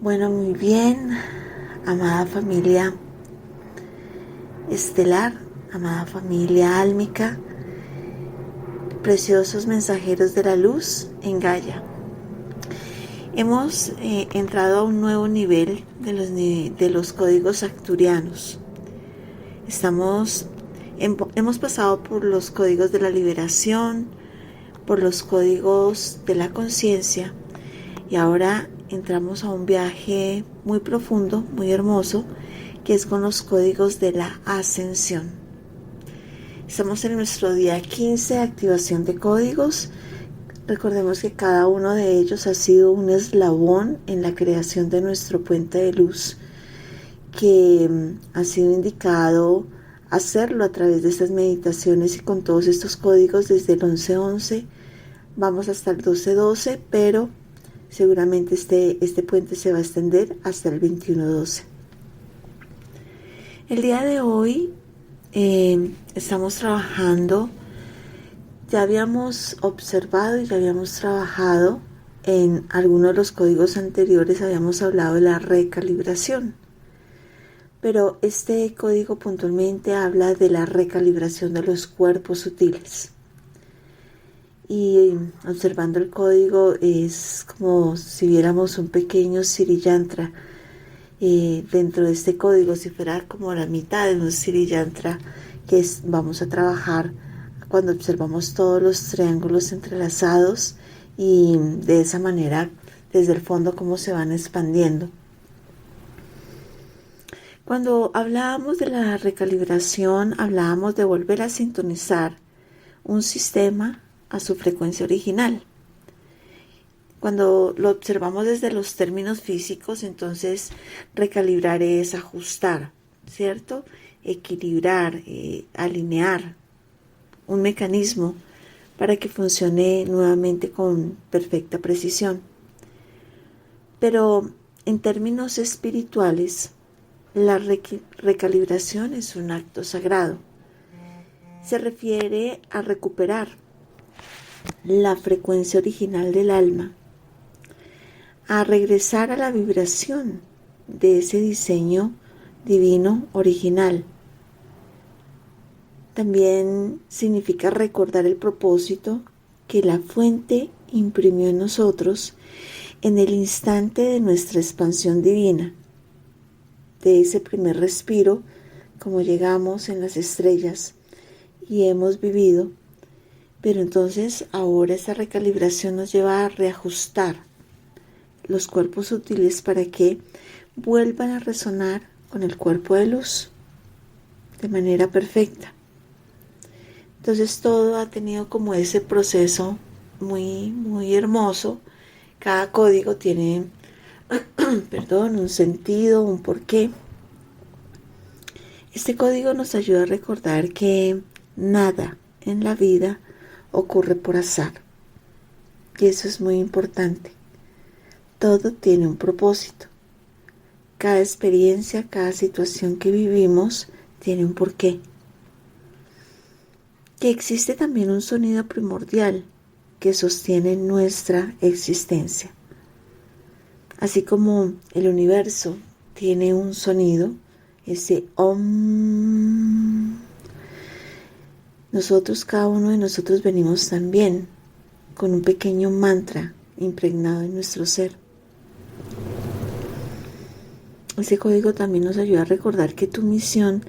Bueno, muy bien, amada familia estelar, amada familia álmica, preciosos mensajeros de la luz en Gaia. Hemos entrado a un nuevo nivel de los códigos arcturianos. Hemos pasado por los códigos de la liberación, por los códigos de la conciencia, y ahora entramos a un viaje muy profundo, muy hermoso, que es con los códigos de la ascensión. Estamos en nuestro día 15 de activación de códigos. Recordemos que cada uno de ellos ha sido un eslabón en la creación de nuestro puente de luz, que ha sido indicado hacerlo a través de estas meditaciones y con todos estos códigos desde el 11-11, vamos hasta el 12-12, pero seguramente este puente se va a extender hasta el 21-12. El día de hoy estamos trabajando, ya habíamos observado y ya habíamos trabajado en algunos de los códigos anteriores, habíamos hablado de la recalibración, pero este código puntualmente habla de la recalibración de los cuerpos sutiles. Y observando el código es como si viéramos un pequeño Sri Yantra dentro de este código, si fuera como la mitad de un Sri Yantra vamos a trabajar cuando observamos todos los triángulos entrelazados y de esa manera desde el fondo cómo se van expandiendo. Cuando hablábamos de la recalibración, hablábamos de volver a sintonizar un sistema a su frecuencia original. Cuando lo observamos desde los términos físicos, entonces recalibrar es ajustar, ¿cierto? Equilibrar, alinear un mecanismo para que funcione nuevamente con perfecta precisión. Pero en términos espirituales, la recalibración es un acto sagrado. Se refiere a recuperar la frecuencia original del alma, a regresar a la vibración de ese diseño divino original. También significa recordar el propósito que la fuente imprimió en nosotros en el instante de nuestra expansión divina, de ese primer respiro, como llegamos en las estrellas y hemos vivido. Pero entonces ahora esa recalibración nos lleva a reajustar los cuerpos sutiles para que vuelvan a resonar con el cuerpo de luz de manera perfecta. Entonces todo ha tenido como ese proceso muy, muy hermoso. Cada código tiene, un sentido, un porqué. Este código nos ayuda a recordar que nada en la vida ocurre por azar. Y eso es muy importante. Todo tiene un propósito. Cada experiencia, cada situación que vivimos tiene un porqué. Que existe también un sonido primordial que sostiene nuestra existencia. Así como el universo tiene un sonido, ese Om. Nosotros, cada uno de nosotros venimos también con un pequeño mantra impregnado en nuestro ser. Ese código también nos ayuda a recordar que tu misión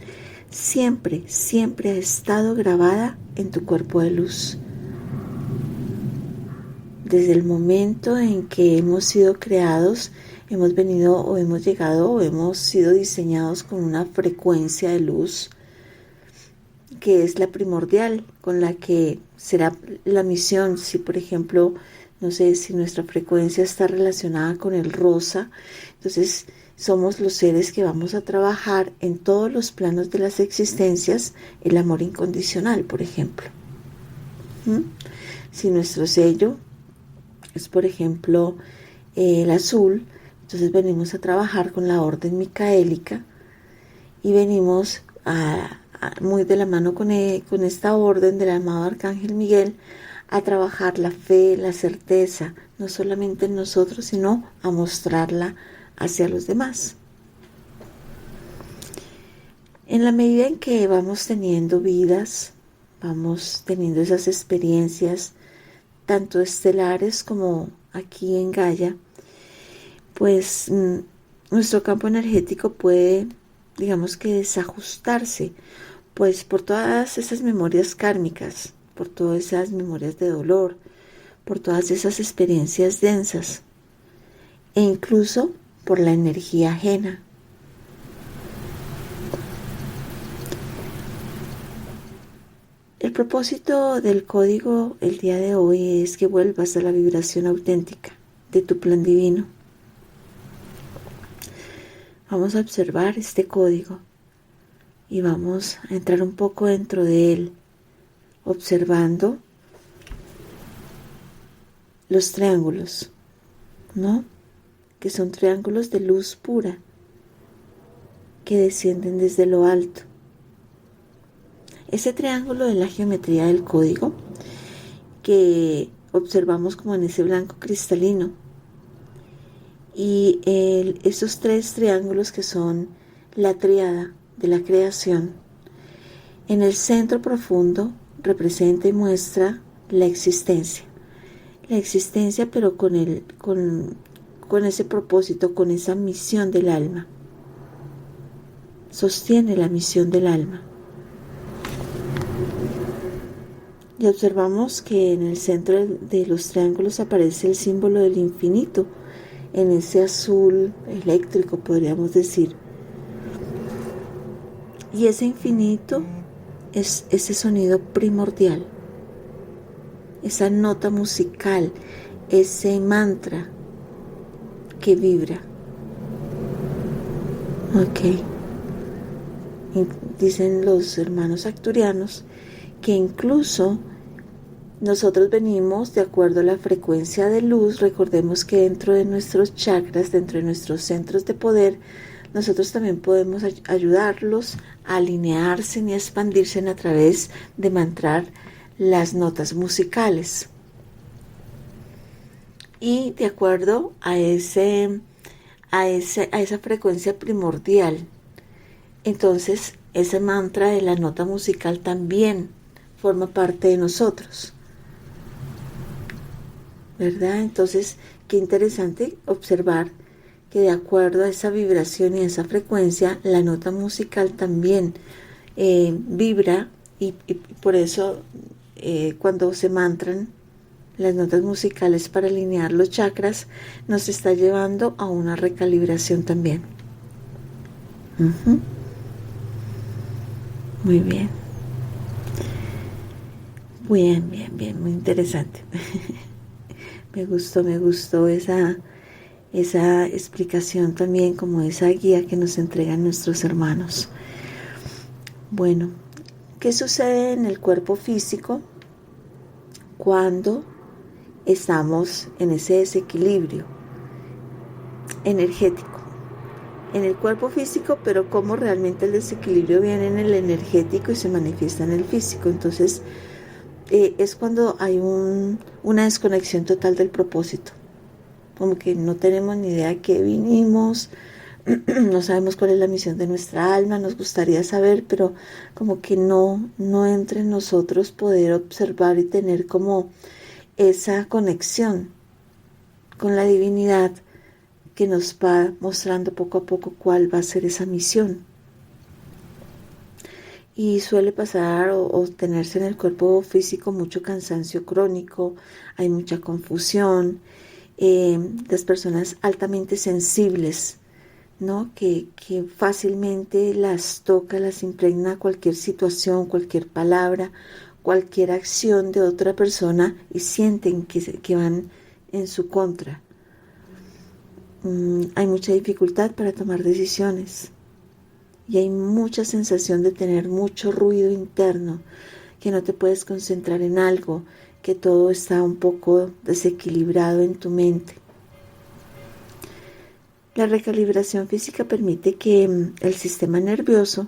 siempre, siempre ha estado grabada en tu cuerpo de luz. Desde el momento en que hemos sido creados, hemos venido o hemos llegado o hemos sido diseñados con una frecuencia de luz que es la primordial, con la que será la misión. Si por ejemplo, no sé, si nuestra frecuencia está relacionada con el rosa, entonces somos los seres que vamos a trabajar en todos los planos de las existencias el amor incondicional, por ejemplo. Si nuestro sello es, por ejemplo, el azul, entonces venimos a trabajar con la orden micaélica y venimos muy de la mano con esta orden del amado Arcángel Miguel a trabajar la fe, la certeza, no solamente en nosotros, sino a mostrarla hacia los demás. En la medida en que vamos teniendo vidas, vamos teniendo esas experiencias, tanto estelares como aquí en Gaia, pues nuestro campo energético puede, digamos que desajustarse, pues por todas esas memorias kármicas, por todas esas memorias de dolor, por todas esas experiencias densas, e incluso por la energía ajena. El propósito del código el día de hoy es que vuelvas a la vibración auténtica de tu plan divino. Vamos a observar este código y vamos a entrar un poco dentro de él, observando los triángulos, ¿no? Que son triángulos de luz pura que descienden desde lo alto. Ese triángulo es la geometría del código que observamos como en ese blanco cristalino. Y esos tres triángulos que son la tríada de la creación, en el centro profundo representa y muestra la existencia. La existencia, pero con ese propósito, con esa misión del alma. Sostiene la misión del alma. Y observamos que en el centro de los triángulos aparece el símbolo del infinito, en ese azul eléctrico, podríamos decir. Y ese infinito es ese sonido primordial, esa nota musical, ese mantra que vibra. Ok. Y dicen los hermanos acturianos que incluso nosotros venimos de acuerdo a la frecuencia de luz. Recordemos que dentro de nuestros chakras, dentro de nuestros centros de poder, nosotros también podemos ayudarlos a alinearse y a expandirse a través de mantrar las notas musicales. Y de acuerdo a esa frecuencia primordial, entonces ese mantra de la nota musical también forma parte de nosotros, ¿verdad? Entonces, qué interesante observar que de acuerdo a esa vibración y a esa frecuencia, la nota musical también vibra y por eso cuando se mantran las notas musicales para alinear los chakras, nos está llevando a una recalibración también. Muy bien. Bien, muy interesante. Me gustó esa explicación también, como esa guía que nos entregan nuestros hermanos. Bueno, ¿qué sucede en el cuerpo físico cuando estamos en ese desequilibrio energético? En el cuerpo físico, pero cómo realmente el desequilibrio viene en el energético y se manifiesta en el físico. Entonces, es cuando hay una desconexión total del propósito. Como que no tenemos ni idea de qué vinimos, no sabemos cuál es la misión de nuestra alma, nos gustaría saber, pero como que no entra en nosotros poder observar y tener como esa conexión con la divinidad que nos va mostrando poco a poco cuál va a ser esa misión. Y suele pasar o tenerse en el cuerpo físico mucho cansancio crónico, hay mucha confusión, las personas altamente sensibles, ¿no? Que fácilmente las toca, las impregna cualquier situación, cualquier palabra, cualquier acción de otra persona y sienten que van en su contra. Hay mucha dificultad para tomar decisiones y hay mucha sensación de tener mucho ruido interno, que no te puedes concentrar en algo, que todo está un poco desequilibrado en tu mente. La recalibración física permite que el sistema nervioso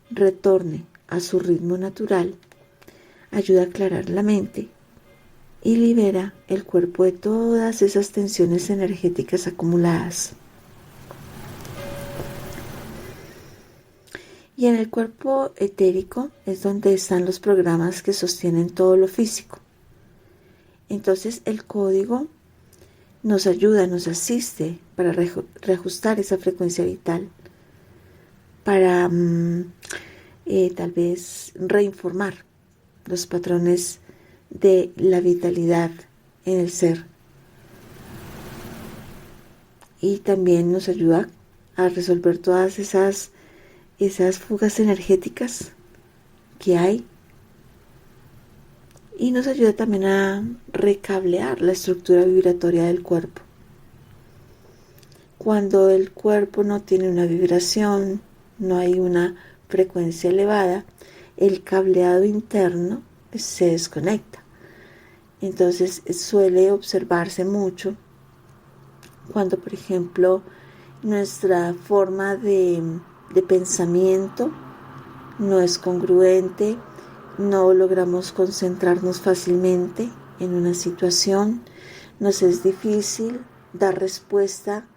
retorne a su ritmo natural, ayuda a aclarar la mente y libera el cuerpo de todas esas tensiones energéticas acumuladas. Y en el cuerpo etérico es donde están los programas que sostienen todo lo físico. Entonces el código nos ayuda, nos asiste para reajustar esa frecuencia vital, para tal vez reinformar los patrones de la vitalidad en el ser. Y también nos ayuda a resolver todas esas fugas energéticas que hay. Y nos ayuda también a recablear la estructura vibratoria del cuerpo. Cuando el cuerpo no tiene una vibración, no hay una frecuencia elevada, el cableado interno se desconecta. Entonces suele observarse mucho cuando, por ejemplo, nuestra forma de pensamiento no es congruente, no logramos concentrarnos fácilmente en una situación, nos es difícil dar respuesta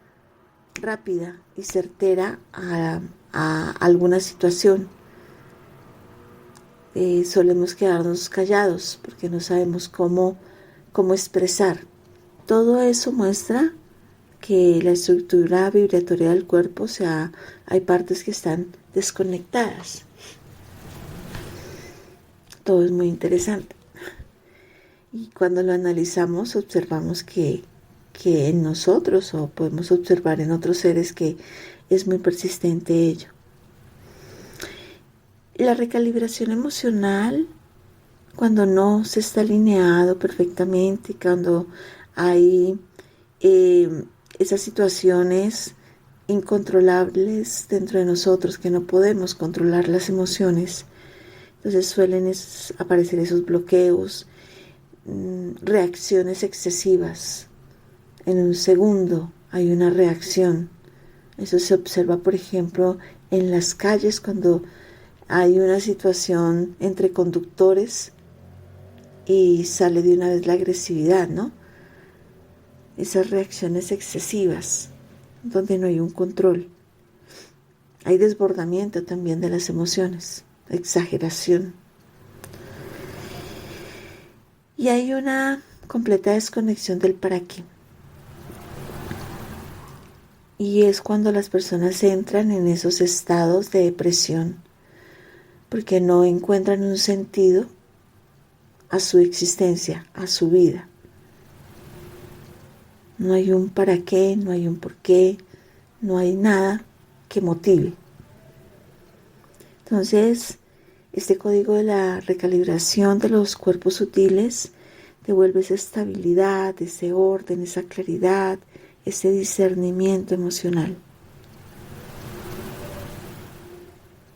rápida y certera a alguna situación. Solemos quedarnos callados porque no sabemos cómo expresar. Todo eso muestra que la estructura vibratoria del cuerpo, o sea, hay partes que están desconectadas. Todo es muy interesante. Y cuando lo analizamos, observamos que en nosotros, o podemos observar en otros seres, que es muy persistente ello. La recalibración emocional, cuando no se está alineado perfectamente, cuando hay esas situaciones incontrolables dentro de nosotros, que no podemos controlar las emociones, entonces suelen aparecer esos bloqueos, reacciones excesivas. En un segundo hay una reacción. Eso se observa, por ejemplo, en las calles cuando hay una situación entre conductores y sale de una vez la agresividad, ¿no? Esas reacciones excesivas, donde no hay un control. Hay desbordamiento también de las emociones, exageración. Y hay una completa desconexión del para qué. Y es cuando las personas entran en esos estados de depresión, porque no encuentran un sentido a su existencia, a su vida. No hay un para qué, no hay un por qué, no hay nada que motive. Entonces, este código de la recalibración de los cuerpos sutiles devuelve esa estabilidad, ese orden, esa claridad, ese discernimiento emocional.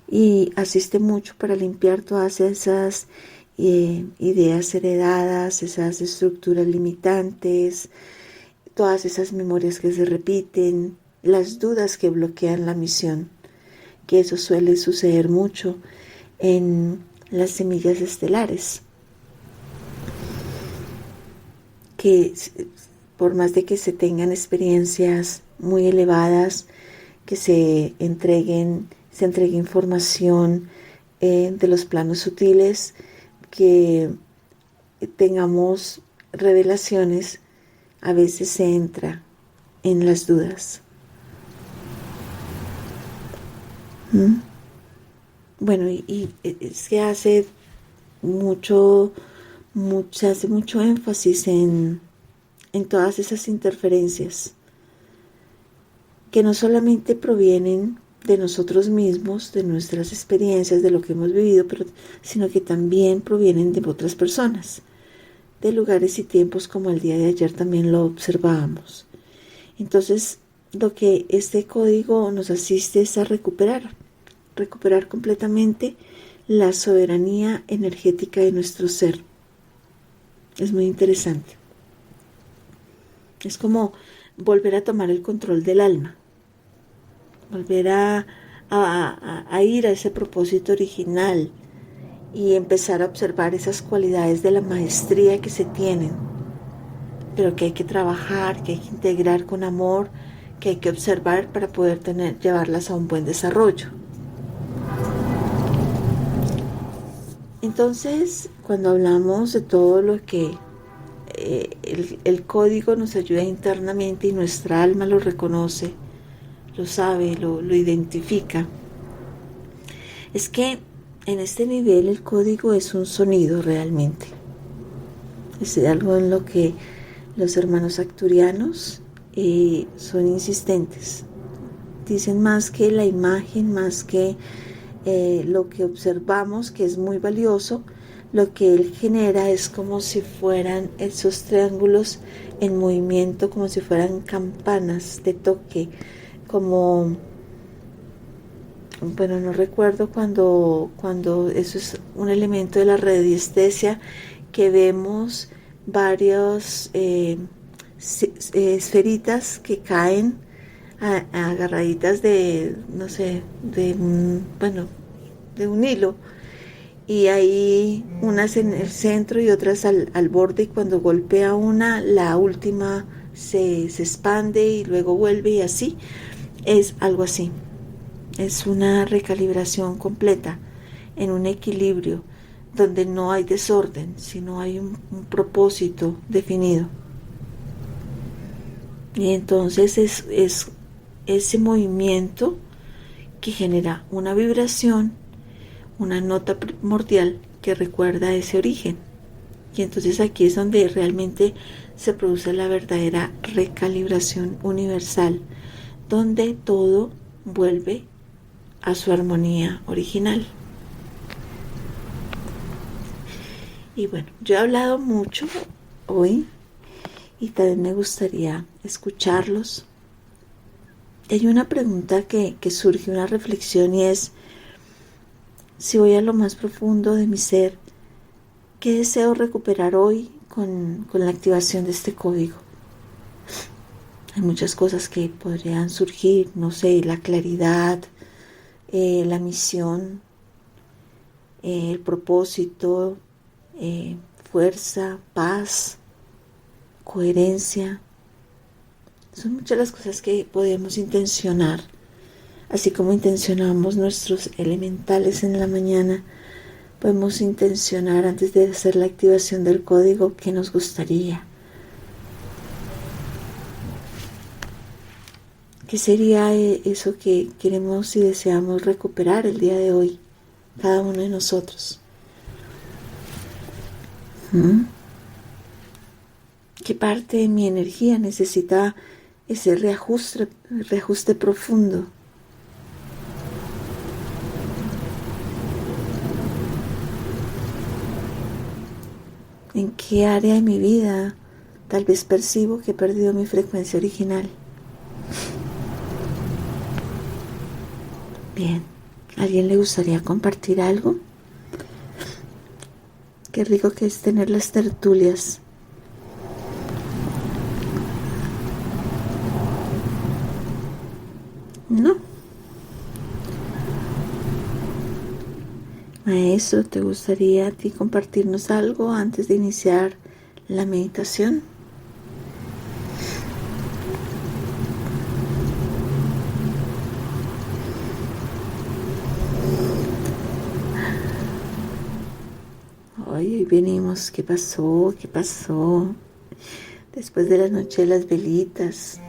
Y asiste mucho para limpiar todas esas ideas heredadas, esas estructuras limitantes, todas esas memorias que se repiten, las dudas que bloquean la misión, que eso suele suceder mucho en las semillas estelares, que por más de que se tengan experiencias muy elevadas, que se entregue información de los planos sutiles, que tengamos revelaciones, a veces se entra en las dudas. Bueno, y es que hace mucho énfasis en todas esas interferencias que no solamente provienen de nosotros mismos, de nuestras experiencias, de lo que hemos vivido, sino que también provienen de otras personas, de lugares y tiempos como el día de ayer también lo observábamos. Entonces, lo que este código nos asiste es a recuperar completamente la soberanía energética de nuestro ser. Es muy interesante. Es como volver a tomar el control del alma, volver a ir a ese propósito original y empezar a observar esas cualidades de la maestría que se tienen, pero que hay que trabajar, que hay que integrar con amor, que hay que observar para poder llevarlas a un buen desarrollo. Entonces, cuando hablamos de todo lo que el código nos ayuda internamente y nuestra alma lo reconoce, lo sabe, lo identifica, es que en este nivel el código es un sonido realmente. Es algo en lo que los hermanos acturianos son insistentes. Dicen más que la imagen, más que lo que observamos, que es muy valioso, lo que él genera es como si fueran esos triángulos en movimiento, como si fueran campanas de toque, como, bueno, no recuerdo cuando eso es un elemento de la radiestesia, que vemos varios esferitas que caen agarraditas de, no sé, de bueno, de un hilo, y hay unas en el centro y otras al borde, y cuando golpea una, la última se expande y luego vuelve, y así es algo así. Es una recalibración completa en un equilibrio donde no hay desorden, sino hay un propósito definido. Y entonces es ese movimiento que genera una vibración, una nota primordial que recuerda ese origen. Y entonces aquí es donde realmente se produce la verdadera recalibración universal, donde todo vuelve a su armonía original. Y bueno, yo he hablado mucho hoy y también me gustaría escucharlos. Hay una pregunta que surge, una reflexión, y es: si voy a lo más profundo de mi ser, ¿qué deseo recuperar hoy con la activación de este código? Hay muchas cosas que podrían surgir, no sé, la claridad, la misión, el propósito, fuerza, paz, coherencia. Son muchas las cosas que podemos intencionar, así como intencionamos nuestros elementales en la mañana. Podemos intencionar antes de hacer la activación del código qué nos gustaría. ¿Qué sería eso que queremos y deseamos recuperar el día de hoy, cada uno de nosotros? ¿Qué parte de mi energía necesita ese reajuste profundo? ¿En qué área de mi vida tal vez percibo que he perdido mi frecuencia original? Bien, ¿a alguien le gustaría compartir algo? Qué rico que es tener las tertulias. ¿No? Maestro, ¿te gustaría a ti compartirnos algo antes de iniciar la meditación? Hoy venimos, ¿qué pasó? ¿Qué pasó? Después de la noche de las velitas,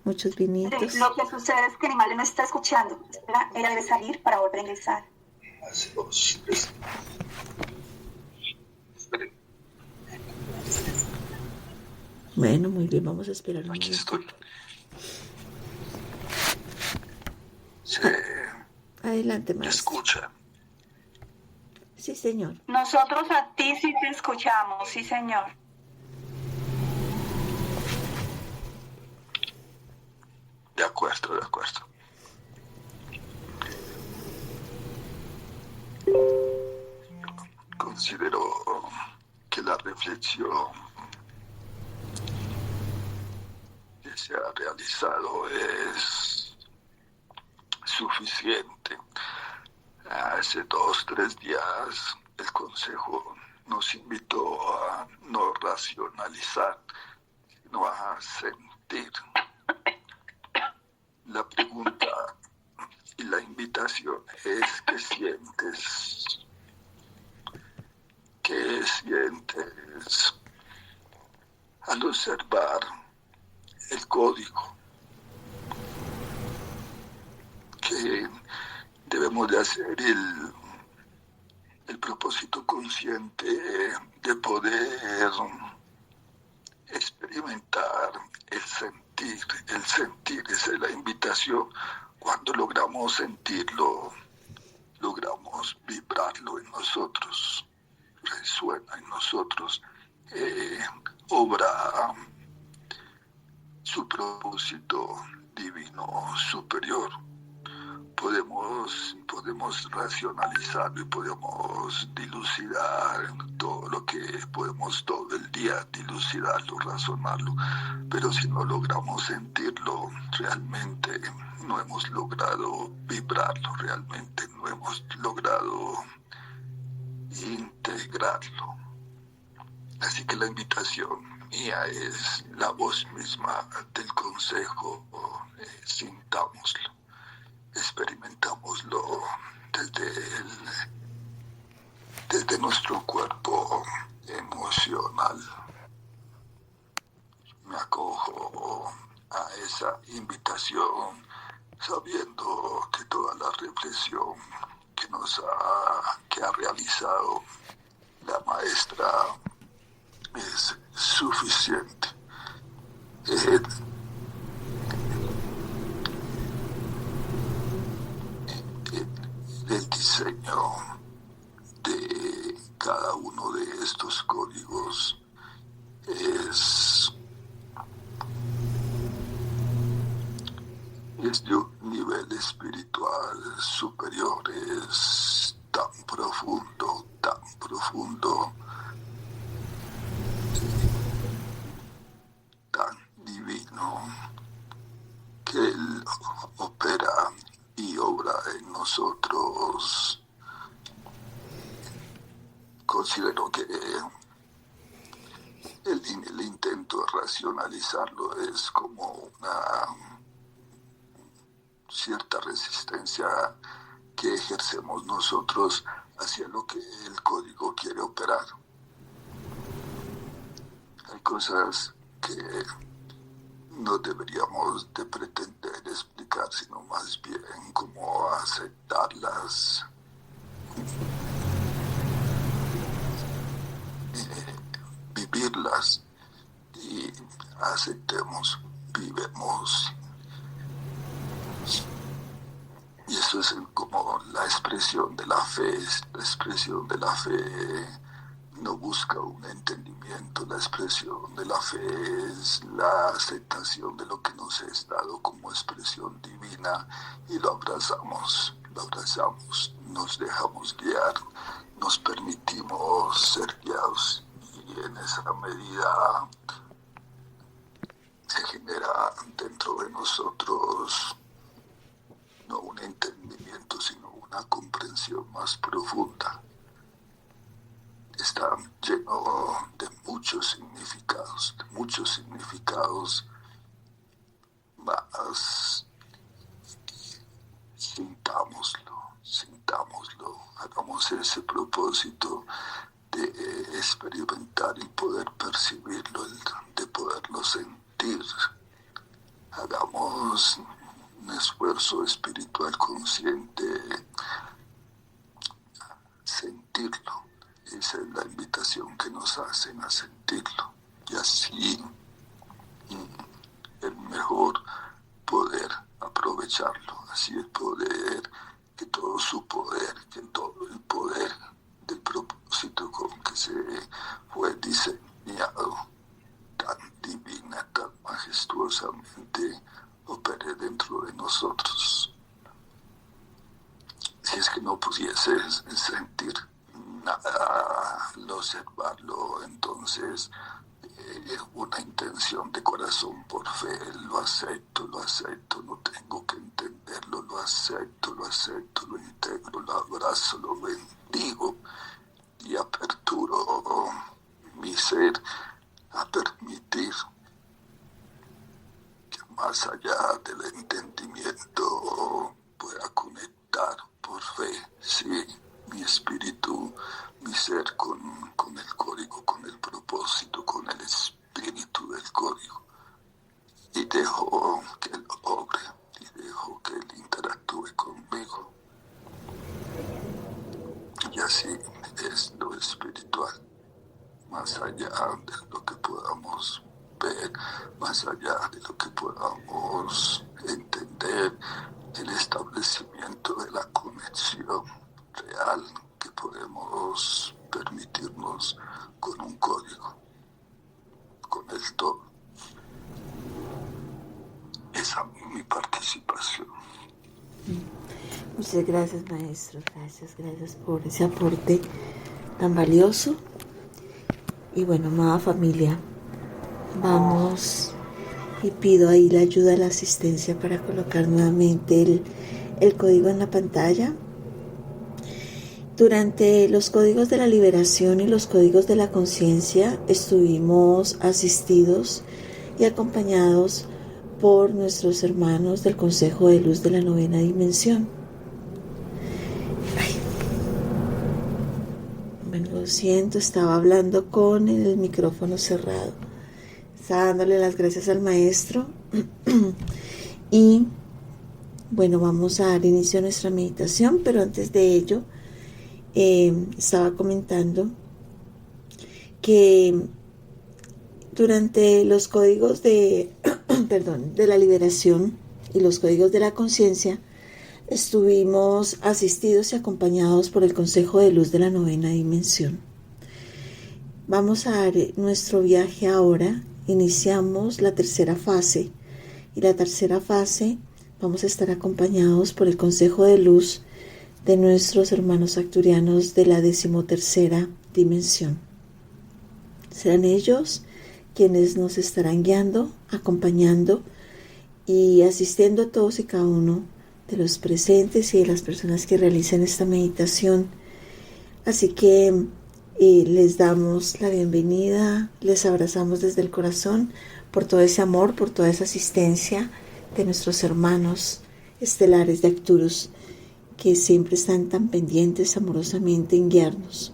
muchos vinitos. Lo que sucede es que el animal no está escuchando. Espera, ella debe salir para volver a ingresar. Bueno, muy bien, vamos a esperar un Aquí momento. estoy. Sí, Adelante, me maestro. escucha. Sí, señor. Nosotros a ti sí te escuchamos, sí, señor. De acuerdo, de acuerdo. Considero que la reflexión que se ha realizado es suficiente. Hace 2, 3 días el Consejo nos invitó a no racionalizar, sino a sentir. La pregunta y la invitación es: ¿qué sientes? observar el código, que debemos de hacer el propósito consciente de poder experimentar el sentir. El sentir esa es la invitación. Cuando logramos sentirlo, logramos vibrarlo en nosotros, resuena en nosotros, obra su propósito divino superior. Podemos racionalizarlo y podemos dilucidar todo lo que podemos todo el día, dilucidarlo, razonarlo, pero si no logramos sentirlo, realmente no hemos logrado vibrarlo, realmente no hemos logrado integrarlo. Así que la invitación mía es la voz misma del consejo, sintámoslo, experimentámoslo desde nuestro cuerpo emocional. Me acojo a esa invitación sabiendo que toda la reflexión que ha realizado la maestra es suficiente. El diseño de cada uno de estos códigos es de un nivel espiritual superior, es tan profundo, tan divino, que Él opera y obra en nosotros. Considero que el intento de racionalizarlo es como una cierta resistencia que ejercemos nosotros hacia lo que el código quiere operar. Hay cosas que no deberíamos de pretender explicar, sino más bien como aceptarlas, vivirlas, y aceptemos, vivemos. Y eso es como la expresión de la fe. La expresión de la fe no busca un entendimiento. La expresión de la fe es la aceptación de lo que nos es dado como expresión divina y lo abrazamos, nos dejamos guiar, nos permitimos ser guiados, y en esa medida se genera dentro de nosotros no un entendimiento, sino una comprensión más profunda. Está lleno de muchos significados, más sintámoslo, hagamos ese propósito de experimentar y poder percibirlo, de poderlo sentir. Hagamos un esfuerzo espiritual consciente, sentirlo. Esa es la invitación que nos hacen a sentirlo. Y así el mejor poder aprovecharlo. Así el poder, que todo su poder, que todo el poder del propósito con que se fue diseñado, tan divina, tan majestuosamente, opere dentro de nosotros. Si es que no pudieses sentir nada al observarlo, entonces una intención de corazón por fe, lo acepto, no tengo que entenderlo, lo acepto, lo integro, lo abrazo, lo bendigo y aperturo mi ser a permitir que más allá del entendimiento pueda conectar por fe, sí, mi espíritu, mi ser con el código, con el propósito, con el espíritu espíritu del código y dejo que él obre y dejo que él interactúe conmigo. Y así es lo espiritual, más allá de lo que podamos ver, más allá de lo que podamos entender, el establecimiento de la conexión real que podemos permitirnos con un código, con el todo. Esa es mi participación. Muchas gracias, maestro. Gracias por ese aporte tan valioso. Y bueno, amada familia, vamos y pido ahí la ayuda de la asistencia para colocar nuevamente el código en la pantalla. Durante los códigos de la liberación y los códigos de la conciencia estuvimos asistidos y acompañados por nuestros hermanos del Consejo de Luz de la Novena Dimensión. Bueno, lo siento, estaba hablando con el micrófono cerrado. Estaba dándole las gracias al maestro. Y bueno, vamos a dar inicio a nuestra meditación, pero antes de ello, estaba comentando que durante los códigos de la liberación y los códigos de la conciencia estuvimos asistidos y acompañados por el Consejo de Luz de la Novena Dimensión. Vamos a dar nuestro viaje ahora. Iniciamos la tercera fase y la tercera fase vamos a estar acompañados por el Consejo de Luz de nuestros hermanos acturianos de la 13ª dimensión. Serán ellos quienes nos estarán guiando, acompañando y asistiendo a todos y cada uno de los presentes y de las personas que realicen esta meditación. Así que les damos la bienvenida, les abrazamos desde el corazón por todo ese amor, por toda esa asistencia de nuestros hermanos estelares de Arcturus, que siempre están tan pendientes amorosamente en guiarnos.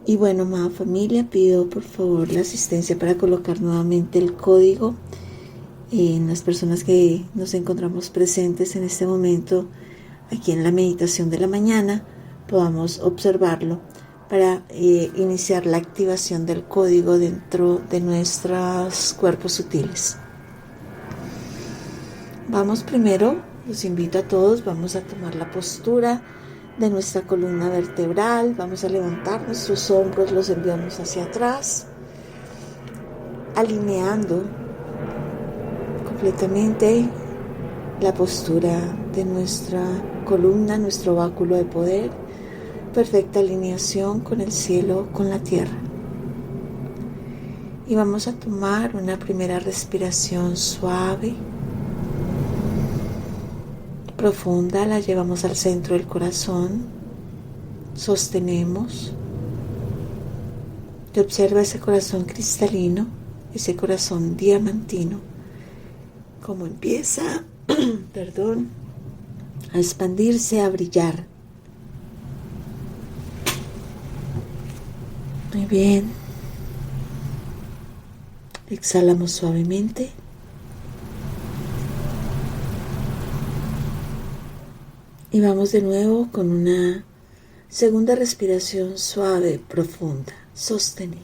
Y bueno, amada familia, pido por favor la asistencia para colocar nuevamente el código en las personas que nos encontramos presentes en este momento aquí en la meditación de la mañana, podamos observarlo para iniciar la activación del código dentro de nuestros cuerpos sutiles. Vamos primero, los invito a todos, vamos a tomar la postura de nuestra columna vertebral, vamos a levantar nuestros hombros, los enviamos hacia atrás, alineando completamente la postura de nuestra columna, nuestro báculo de poder, perfecta alineación con el cielo, con la tierra. Y vamos a tomar una primera respiración suave, profunda, la llevamos al centro del corazón, sostenemos y observa ese corazón cristalino, ese corazón diamantino, cómo empieza, a expandirse, a brillar. Muy bien. Exhalamos suavemente. Y vamos de nuevo con una segunda respiración suave, profunda, sostenida.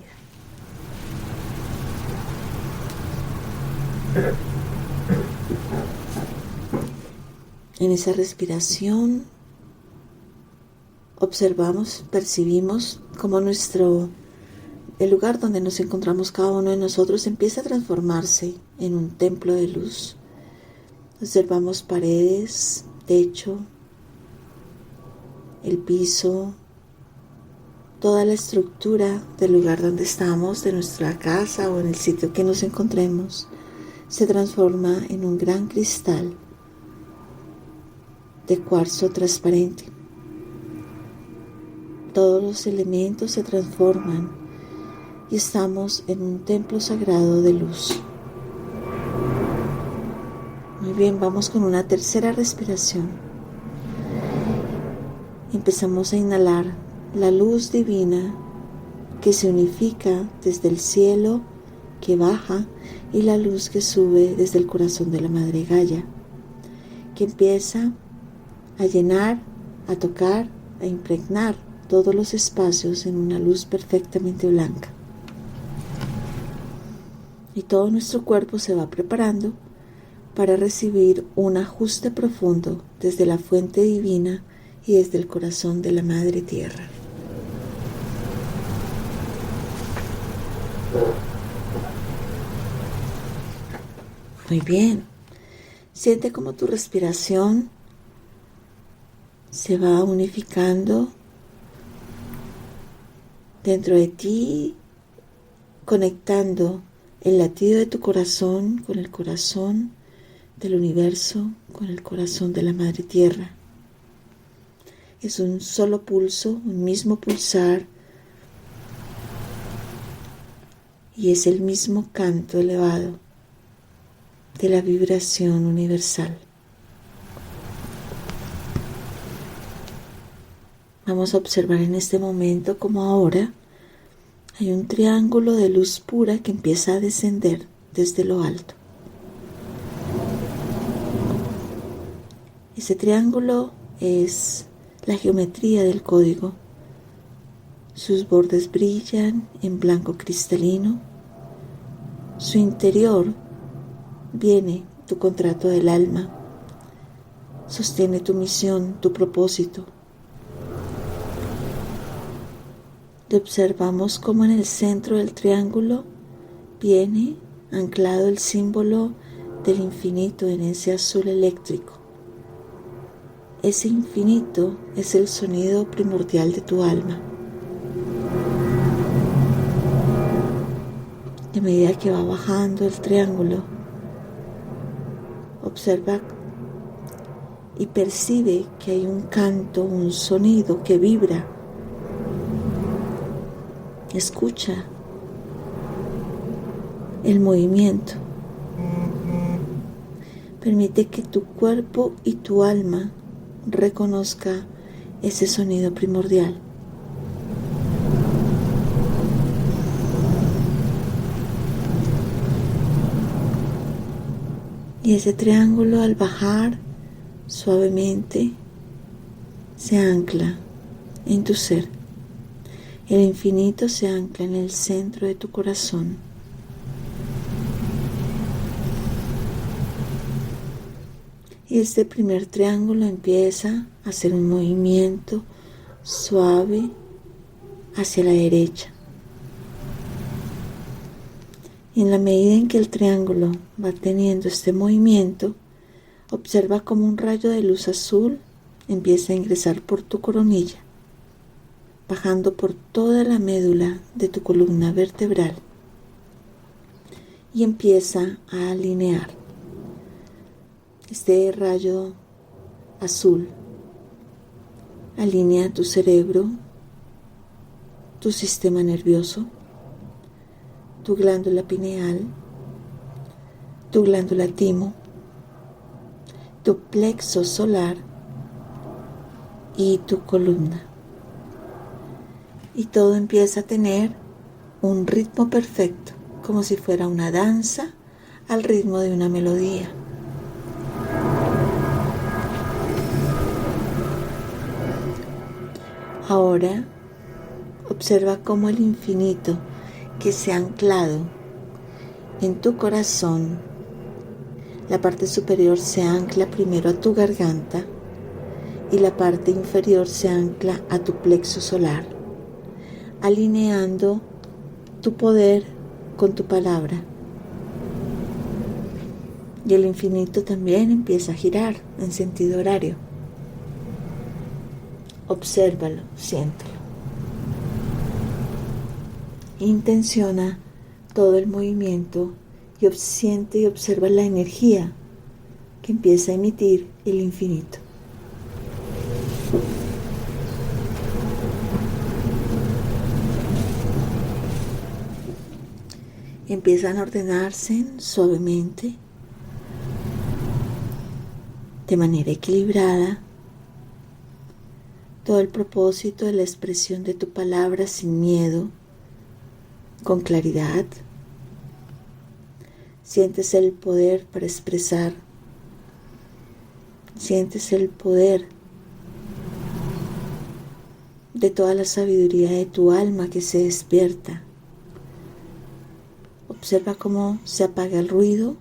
En esa respiración observamos, percibimos cómo el lugar donde nos encontramos cada uno de nosotros empieza a transformarse en un templo de luz. Observamos paredes, techo, el piso, toda la estructura del lugar donde estamos, de nuestra casa o en el sitio que nos encontremos, se transforma en un gran cristal de cuarzo transparente. Todos los elementos se transforman y estamos en un templo sagrado de luz. Muy bien, vamos con una tercera respiración. Empezamos a inhalar la luz divina que se unifica desde el cielo que baja y la luz que sube desde el corazón de la Madre Gaia, que empieza a llenar, a tocar, a impregnar todos los espacios en una luz perfectamente blanca. Y todo nuestro cuerpo se va preparando para recibir un ajuste profundo desde la fuente divina y desde el corazón de la Madre Tierra. Muy bien. Siente como tu respiración se va unificando dentro de ti, conectando el latido de tu corazón con el corazón del universo, con el corazón de la Madre Tierra. Es un solo pulso, un mismo pulsar, y es el mismo canto elevado de la vibración universal. Vamos a observar en este momento como ahora hay un triángulo de luz pura que empieza a descender desde lo alto. Ese triángulo es la geometría del código. Sus bordes brillan en blanco cristalino. Su interior viene tu contrato del alma. Sostiene tu misión, tu propósito. Te observamos como en el centro del triángulo viene anclado el símbolo del infinito en ese azul eléctrico. Ese infinito es el sonido primordial de tu alma. A medida que va bajando el triángulo, observa y percibe que hay un canto, un sonido que vibra. Escucha el movimiento. Permite que tu cuerpo y tu alma reconozca ese sonido primordial. Y ese triángulo al bajar suavemente se ancla en tu ser. El infinito se ancla en el centro de tu corazón. Y este primer triángulo empieza a hacer un movimiento suave hacia la derecha. Y en la medida en que el triángulo va teniendo este movimiento, observa como un rayo de luz azul empieza a ingresar por tu coronilla, bajando por toda la médula de tu columna vertebral y empieza a alinear. Este rayo azul alinea tu cerebro, tu sistema nervioso, tu glándula pineal, tu glándula timo, tu plexo solar y tu columna. Y todo empieza a tener un ritmo perfecto, como si fuera una danza al ritmo de una melodía. Ahora observa cómo el infinito que se ha anclado en tu corazón, la parte superior se ancla primero a tu garganta y la parte inferior se ancla a tu plexo solar, alineando tu poder con tu palabra. Y el infinito también empieza a girar en sentido horario. Obsérvalo, siéntelo. Intenciona todo el movimiento y siente y observa la energía que empieza a emitir el infinito. Empiezan a ordenarse suavemente, de manera equilibrada, todo el propósito de la expresión de tu palabra sin miedo, con claridad. Sientes el poder para expresar. Sientes el poder de toda la sabiduría de tu alma que se despierta. Observa cómo se apaga el ruido,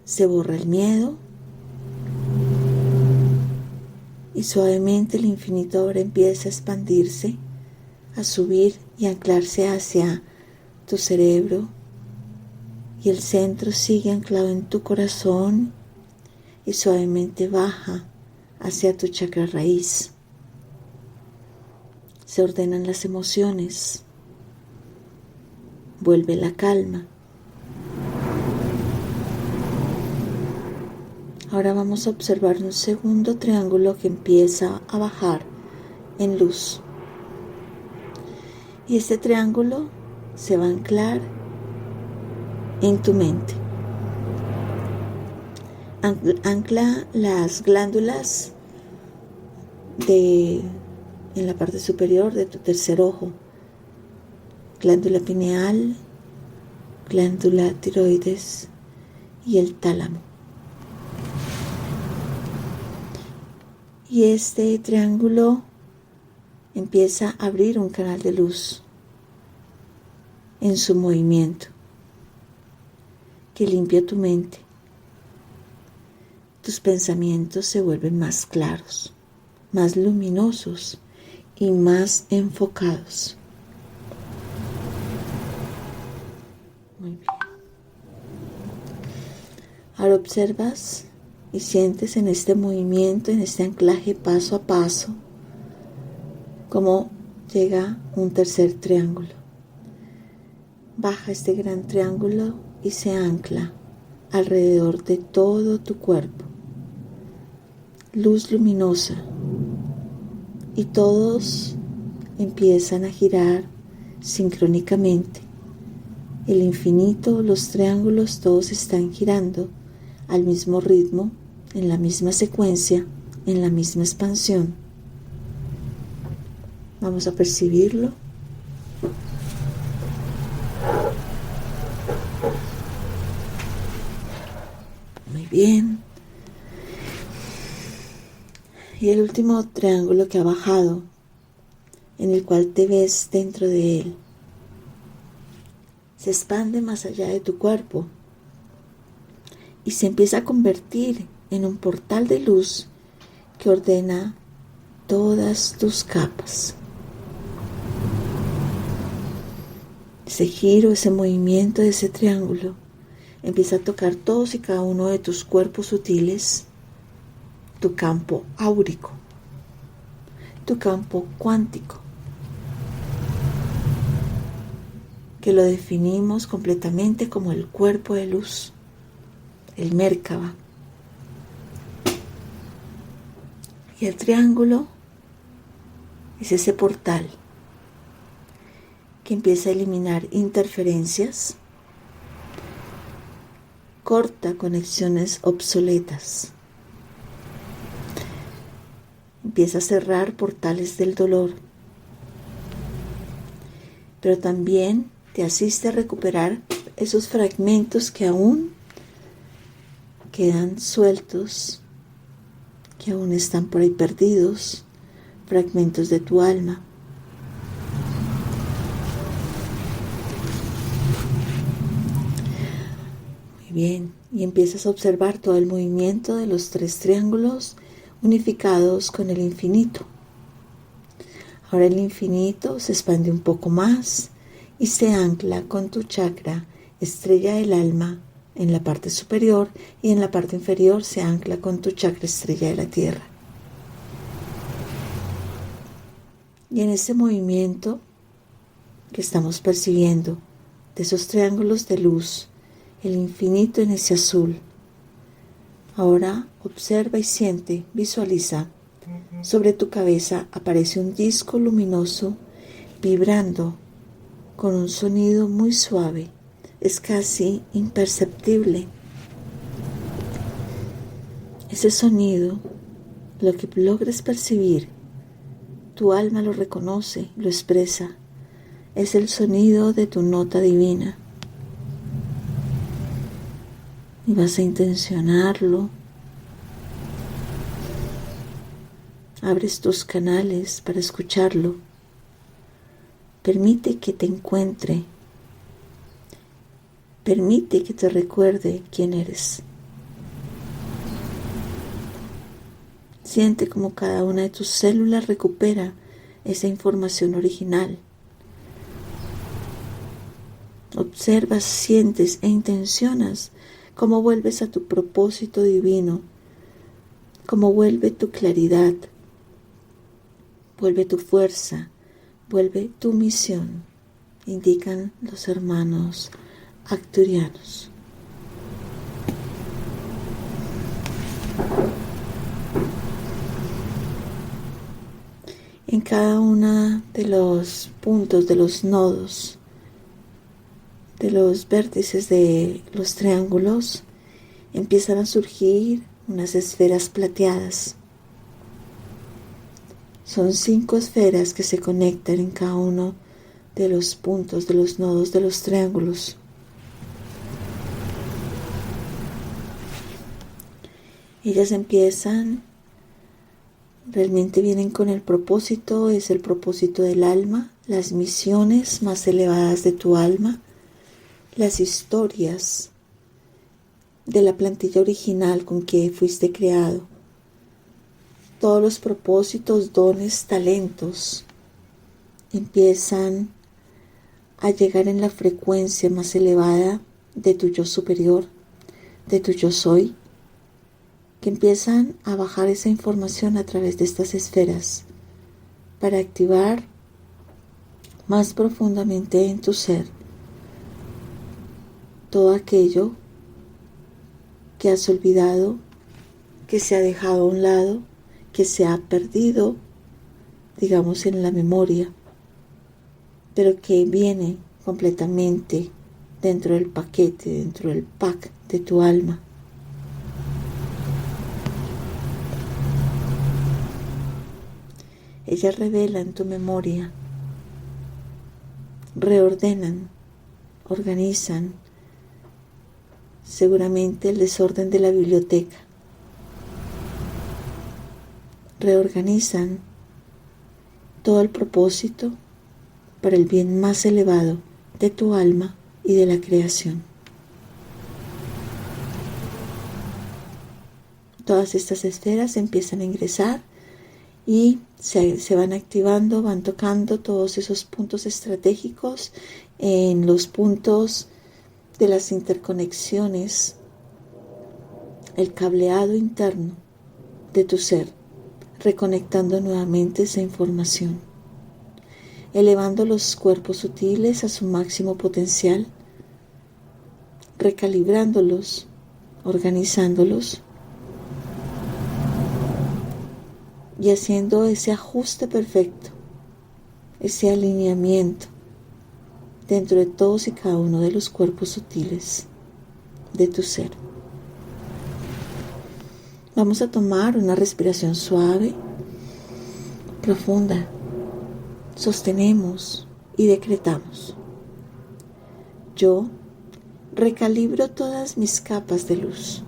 se borra el miedo y suavemente el infinito ahora empieza a expandirse, a subir y anclarse hacia tu cerebro, y el centro sigue anclado en tu corazón y suavemente baja hacia tu chakra raíz. Se ordenan las emociones, vuelve la calma. Ahora vamos a observar un segundo triángulo que empieza a bajar en luz. Y este triángulo se va a anclar en tu mente. Ancla las glándulas en la parte superior de tu tercer ojo. Glándula pineal, glándula tiroides y el tálamo. Y este triángulo empieza a abrir un canal de luz en su movimiento que limpia tu mente. Tus pensamientos se vuelven más claros, más luminosos y más enfocados. Muy bien. Ahora observas y sientes en este movimiento, en este anclaje paso a paso, cómo llega un tercer triángulo. Baja este gran triángulo y se ancla alrededor de todo tu cuerpo. Luz luminosa. Y todos empiezan a girar sincrónicamente. El infinito, los triángulos, todos están girando al mismo ritmo, en la misma secuencia, en la misma expansión. Vamos a percibirlo. Muy bien. Y el último triángulo que ha bajado, en el cual te ves dentro de él, se expande más allá de tu cuerpo y se empieza a convertir en un portal de luz que ordena todas tus capas. Ese giro, ese movimiento de ese triángulo empieza a tocar todos y cada uno de tus cuerpos sutiles, tu campo áurico, tu campo cuántico, que lo definimos completamente como el cuerpo de luz, el Merkaba. Y el triángulo es ese portal que empieza a eliminar interferencias, corta conexiones obsoletas, empieza a cerrar portales del dolor, pero también te asiste a recuperar esos fragmentos que aún quedan sueltos, que aún están por ahí perdidos, fragmentos de tu alma. Muy bien, y empiezas a observar todo el movimiento de los tres triángulos unificados con el infinito. Ahora el infinito se expande un poco más y se ancla con tu chakra estrella del alma en la parte superior, y en la parte inferior se ancla con tu chakra estrella de la tierra. Y en este movimiento que estamos percibiendo de esos triángulos de luz, el infinito en ese azul, ahora observa y siente, visualiza. Sobre tu cabeza aparece un disco luminoso vibrando con un sonido muy suave. Es casi imperceptible. Ese sonido, lo que logres percibir, tu alma lo reconoce, lo expresa. es el sonido de tu nota divina. Y vas a intencionarlo. Abres tus canales para escucharlo. Permite que te encuentre. Permite que te recuerde quién eres. Siente como cada una de tus células recupera esa información original. Observas, sientes e intencionas cómo vuelves a tu propósito divino, cómo vuelve tu claridad, vuelve tu fuerza, vuelve tu misión, indican los hermanos arcturianos. En cada uno de los puntos, de los nodos, de los vértices de los triángulos, empiezan a surgir unas esferas plateadas. Son 5 esferas que se conectan en cada uno de los puntos, de los nodos de los triángulos. Ellas empiezan, realmente vienen con el propósito, es el propósito del alma, las misiones más elevadas de tu alma, las historias de la plantilla original con que fuiste creado, todos los propósitos, dones, talentos empiezan a llegar en la frecuencia más elevada de tu yo superior, de tu yo soy, que empiezan a bajar esa información a través de estas esferas para activar más profundamente en tu ser todo aquello que has olvidado, que se ha dejado a un lado, que se ha perdido, digamos, en la memoria, pero que viene completamente dentro del paquete, dentro del pack de tu alma. Ellas revelan tu memoria, reordenan, organizan, seguramente el desorden de la biblioteca. Reorganizan todo el propósito para el bien más elevado de tu alma y de la creación. Todas estas esferas empiezan a ingresar y se van activando, van tocando todos esos puntos estratégicos en los puntos de las interconexiones, el cableado interno de tu ser, reconectando nuevamente esa información, elevando los cuerpos sutiles a su máximo potencial, recalibrándolos, organizándolos y haciendo ese ajuste perfecto, ese alineamiento dentro de todos y cada uno de los cuerpos sutiles de tu ser. Vamos a tomar una respiración suave, profunda. Sostenemos y decretamos. Yo recalibro todas mis capas de luz.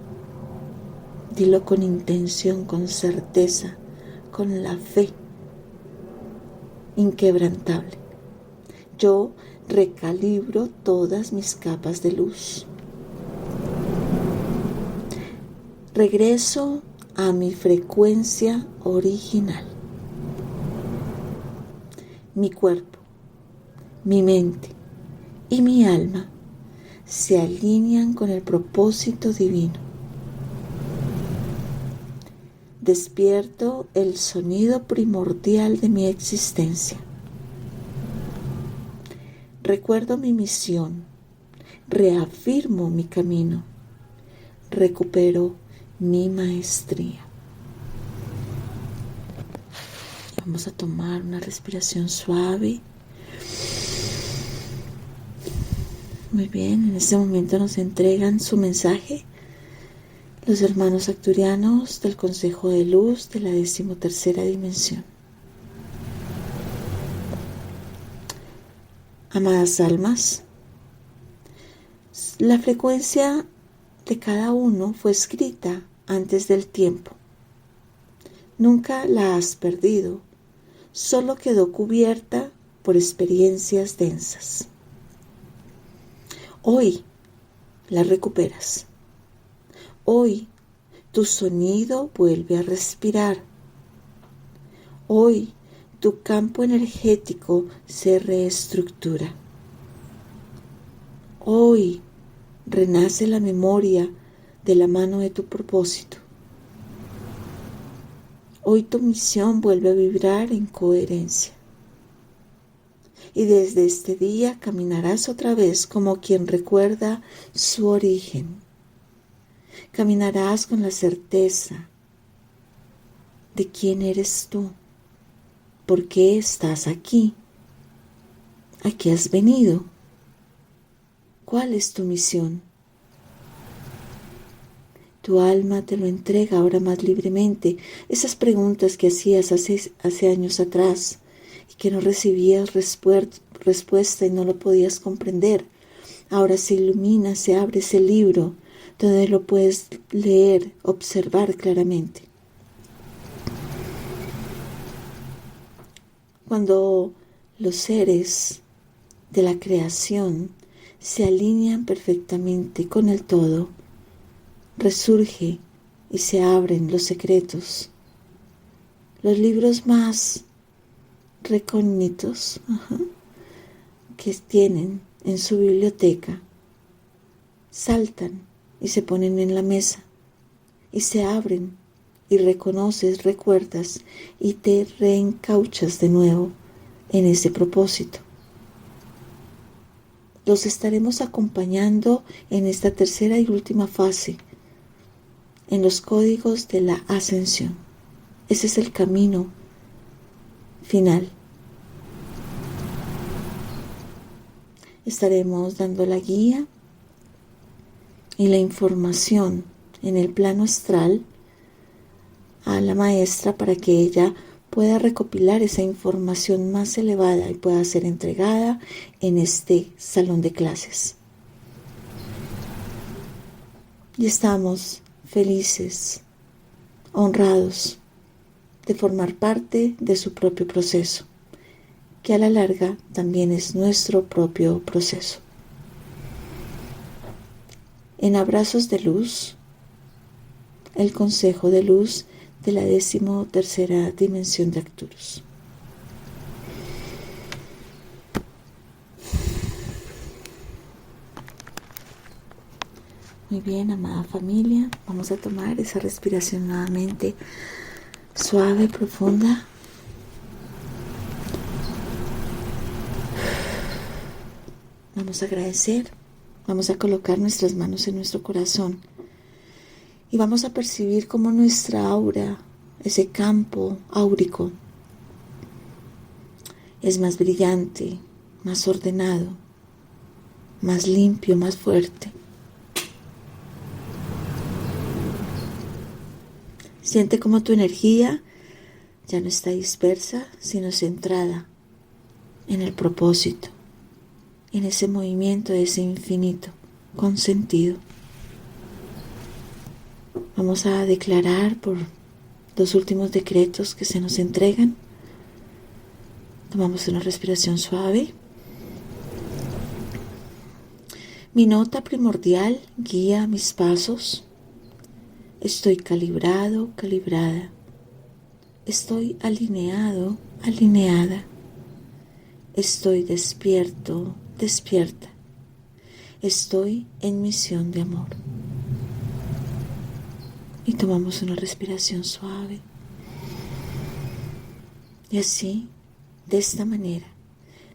Dilo con intención, con certeza, con la fe inquebrantable. Yo recalibro todas mis capas de luz. Regreso a mi frecuencia original. Mi cuerpo, mi mente y mi alma se alinean con el propósito divino. Despierto el sonido primordial de mi existencia. Recuerdo mi misión, reafirmo mi camino, recupero mi maestría. Vamos a tomar una respiración suave. Muy bien, en este momento nos entregan su mensaje los hermanos arcturianos del Consejo de Luz de la 13ª dimensión. Amadas almas, la frecuencia de cada uno fue escrita antes del tiempo. Nunca la has perdido, solo quedó cubierta por experiencias densas. Hoy la recuperas. Hoy tu sonido vuelve a respirar. Hoy tu campo energético se reestructura. Hoy renace la memoria de la mano de tu propósito. Hoy tu misión vuelve a vibrar en coherencia. Y desde este día caminarás otra vez como quien recuerda su origen. Caminarás con la certeza de quién eres tú, por qué estás aquí, a qué has venido, cuál es tu misión. Tu alma te lo entrega ahora más libremente. Esas preguntas que hacías hace años atrás y que no recibías respuesta y no lo podías comprender. Ahora se ilumina, se abre ese libro donde lo puedes leer, observar claramente. Cuando los seres de la creación se alinean perfectamente con el todo, resurge y se abren los secretos. Los libros más recónditos que tienen en su biblioteca saltan y se ponen en la mesa y se abren y reconoces, recuerdas y te reencauchas de nuevo en ese propósito. Los estaremos acompañando en esta tercera y última fase, en los códigos de la ascensión. Ese es el camino final. Estaremos dando la guía y la información en el plano astral a la maestra para que ella pueda recopilar esa información más elevada y pueda ser entregada en este salón de clases. Y estamos felices, honrados de formar parte de su propio proceso, que a la larga también es nuestro propio proceso. En Abrazos de Luz, el consejo de luz de la 13ª dimensión de Arcturus. Muy bien, amada familia, vamos a tomar esa respiración nuevamente suave, profunda. Vamos a agradecer, vamos a colocar nuestras manos en nuestro corazón y vamos a percibir cómo nuestra aura, ese campo áurico, es más brillante, más ordenado, más limpio, más fuerte. Siente cómo tu energía ya no está dispersa, sino centrada en el propósito, en ese movimiento de ese infinito con sentido. Vamos a declarar por los últimos decretos que se nos entregan. Tomamos una respiración suave. Mi nota primordial guía mis pasos. Estoy calibrado, calibrada. Estoy alineado, alineada. Estoy despierto, despierta. Estoy en misión de amor. Y tomamos una respiración suave. Y así, de esta manera,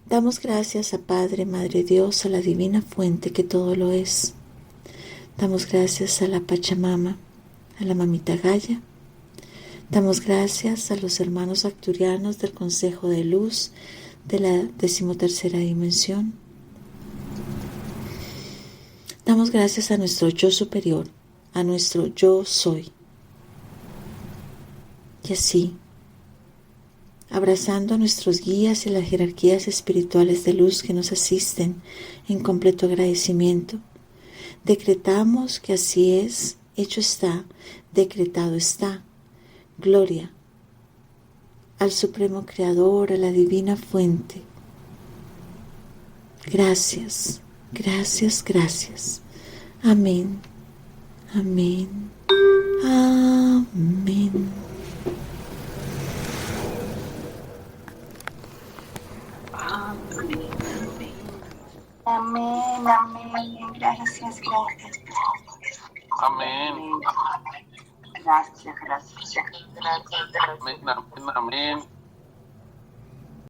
damos gracias a Padre, Madre Dios, a la Divina Fuente que todo lo es. Damos gracias a la Pachamama, a la Mamita Gaia. Damos gracias a los hermanos arcturianos del Consejo de Luz de la 13ª dimensión. Damos gracias a nuestro Yo Superior, a nuestro Yo Soy. Y así, abrazando a nuestros guías y las jerarquías espirituales de luz que nos asisten en completo agradecimiento. Decretamos que así es, hecho está, decretado está. Gloria al Supremo Creador, a la Divina Fuente. Gracias, gracias, gracias. Amén, amén, amén. Amén, amén. Gracias, gracias. Amén. Gracias, gracias. Amén, amén, amén.